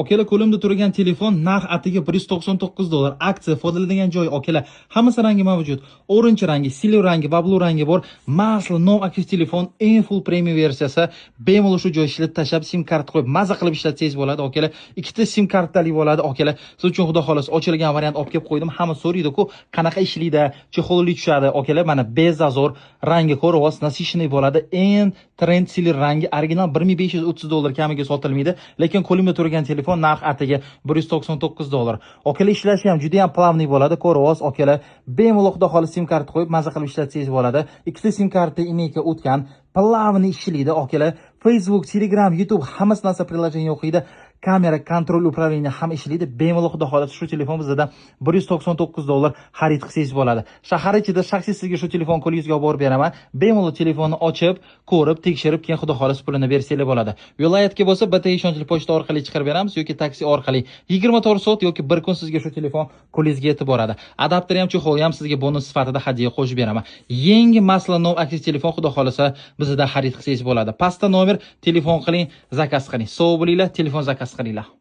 Okalar, qo'limda turgan telefon narx atiga $199. Aksiya, foydalanadigan joy okalar. Hammasi rangi mavjud. Orange rangi, silver rangi va blue rangi bor. Masli nov aktiv telefon, eng full premium versiyasi. Bemalol shu joy ishlatib tashlab sim kart qo'yib maza qilib ishlatsangiz bo'ladi okalar. Ikkita sim kartali bo'ladi okalar. Siz uchun xudo xolos ochilgan variant olib kelib qo'ydim. Hamma so'raydi-ku, qanaqa ishlaydi, chiqolli tushadi okalar. Mana bezazor rangi ko'rib, nasishniy bo'ladi. Eng trend silver rangi original $1530 kamiga sotilmaydi, lekin qo'limda turgan telefon narx atiga $199. Okalar, ishlashi ham juda ham plavniy bo'ladi. Ko'rib, okalar, bemalol xudo xolos sim kart qo'yib maza qilib ishlatsangiz bo'ladi. Ikkita sim kartda imeyka o'tgan, plavniy ishlaydi okalar. Facebook, Telegram, YouTube hammasi narsa prilojeniyada o'qiydi. Kamera, kontrol upravleniya ham ishlaydi. Bemalol xudo xolos shu telefon bizda $199 xarid qilsangiz bo'ladi. Shahar ichida shaxsiy sizga shu telefon qo'lingizga olib borib beraman. Bemalol telefonni ochib, ko'rib, tekshirib, keyin xudo xolos pulini bersanglar bo'ladi. Viloyatga bo'lsa, BT ishonchli pochta orqali chiqarib beramiz yoki taksi orqali 24 soat yoki bir kun sizga shu telefon qo'lingizga yetib boradi. Adapter ham, cho'qol ham sizga bonus sifatida hadya qo'shib beraman. Yangi masla nov aktiv telefon xudo xolasa bizda xarid qilsangiz bo'ladi. Pastda nomer, telefon qiling, zakaz qiling. Sog' bo'linglar, telefon zakaz qilinglar.